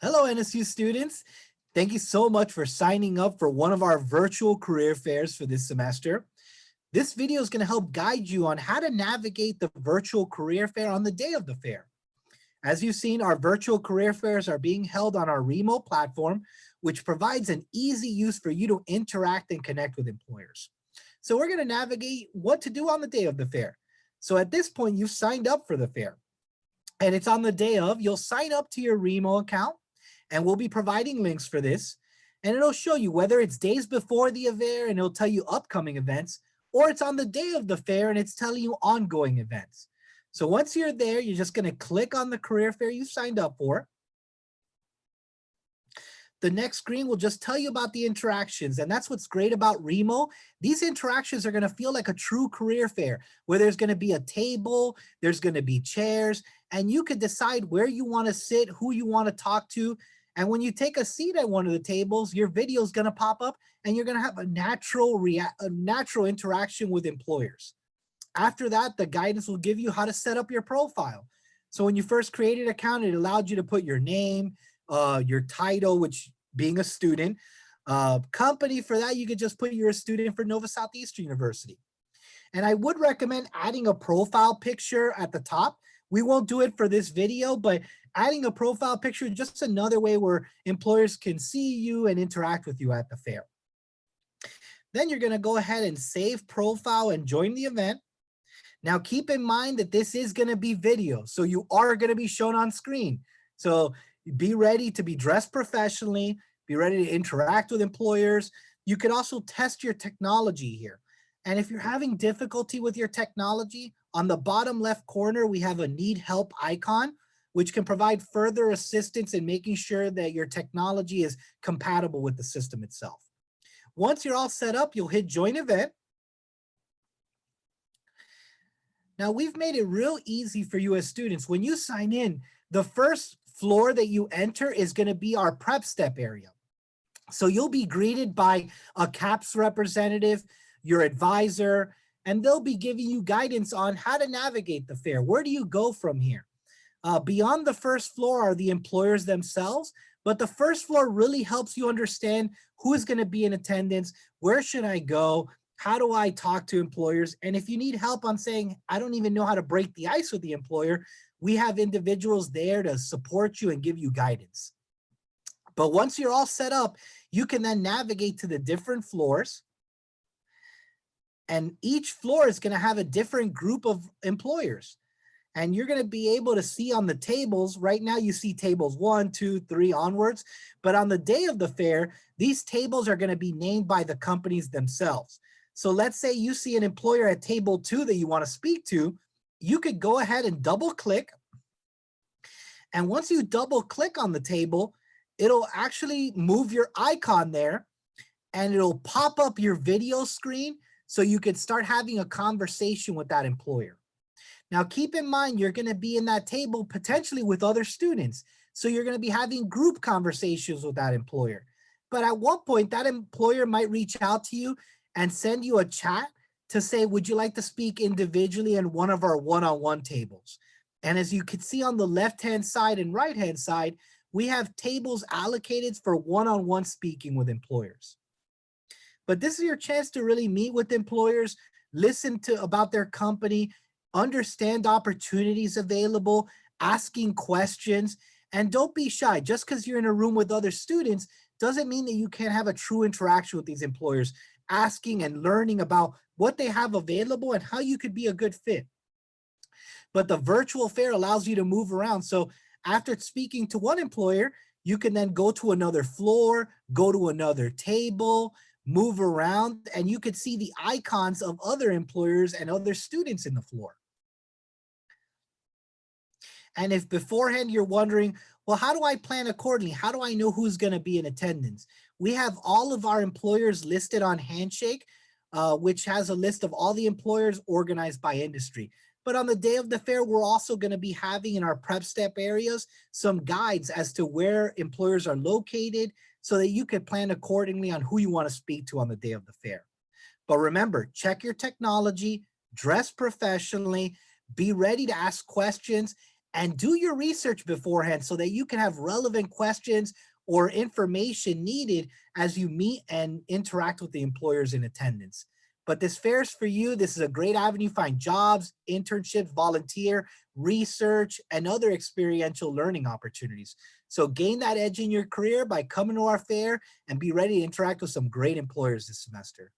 Hello, NSU students. Thank you so much for signing up for one of our virtual career fairs for this semester. This video is going to help guide you on how to navigate the virtual career fair on the day of the fair. As you've seen, our virtual career fairs are being held on our Remo platform, which provides an easy use for you to interact and connect with employers. So we're going to navigate what to do on the day of the fair. So at this point, you've signed up for the fair, and it's on the day of. You'll sign up to your Remo account, and we'll be providing links for this. And it'll show you whether it's days before the fair and it'll tell you upcoming events, or it's on the day of the fair and it's telling you ongoing events. So once you're there, you're just going to click on the career fair you signed up for. The next screen will just tell you about the interactions. And that's what's great about Remo. These interactions are going to feel like a true career fair where there's going to be a table, there's going to be chairs, and you could decide where you want to sit, who you want to talk to. And when you take a seat at one of the tables, your video is going to pop up and you're going to have a natural interaction with employers. After that, the guidance will give you how to set up your profile. So when you first created an account, it allowed you to put your name, your title, which being a student, company. For that, you could just put you're a student for Nova Southeastern University. And I would recommend adding a profile picture at the top. We won't do it for this video, but adding a profile picture is just another way where employers can see you and interact with you at the fair. Then you're going to go ahead and save profile and join the event. Now, keep in mind that this is going to be video, so you are going to be shown on screen. So be ready to be dressed professionally, be ready to interact with employers. You could also test your technology here. And if you're having difficulty with your technology, on the bottom left corner, we have a need help icon, which can provide further assistance in making sure that your technology is compatible with the system itself. Once you're all set up, you'll hit join event. Now, we've made it real easy for you as students. When you sign in, the first floor that you enter is going to be our prep step area. So you'll be greeted by a CAPS representative, your advisor, and they'll be giving you guidance on how to navigate the fair. Where do you go from here? Beyond the first floor are the employers themselves, but the first floor really helps you understand who is going to be in attendance, where should I go, how do I talk to employers? And if you need help on saying, I don't even know how to break the ice with the employer, we have individuals there to support you and give you guidance. But once you're all set up, you can then navigate to the different floors. And each floor is going to have a different group of employers. And you're going to be able to see on the tables, right now you see tables 1, 2, 3 onwards. But on the day of the fair, these tables are going to be named by the companies themselves. So let's say you see an employer at table 2 that you want to speak to, you could go ahead and double click. And once you double click on the table, it'll actually move your icon there and it'll pop up your video screen so you could start having a conversation with that employer. Now, keep in mind, you're going to be in that table potentially with other students. So you're going to be having group conversations with that employer. But at one point, that employer might reach out to you and send you a chat to say, would you like to speak individually in one of our one-on-one tables? And as you can see on the left-hand side and right-hand side, we have tables allocated for one-on-one speaking with employers. But this is your chance to really meet with employers, listen to about their company, understand opportunities available, asking questions, and don't be shy. Just because you're in a room with other students doesn't mean that you can't have a true interaction with these employers, asking and learning about what they have available and how you could be a good fit. But the virtual fair allows you to move around. So after speaking to one employer, you can then go to another floor, go to another table, move around, and you could see the icons of other employers and other students in the floor. And if beforehand you're wondering, well, how do I plan accordingly? How do I know who's going to be in attendance? We have all of our employers listed on Handshake, which has a list of all the employers organized by industry. But on the day of the fair, we're also going to be having in our prep step areas some guides as to where employers are located so that you can plan accordingly on who you want to speak to on the day of the fair. But remember, check your technology, dress professionally, be ready to ask questions, and do your research beforehand so that you can have relevant questions or information needed as you meet and interact with the employers in attendance. But this fair is for you. This is a great avenue to find jobs, internships, volunteer, research, and other experiential learning opportunities. So gain that edge in your career by coming to our fair and be ready to interact with some great employers this semester.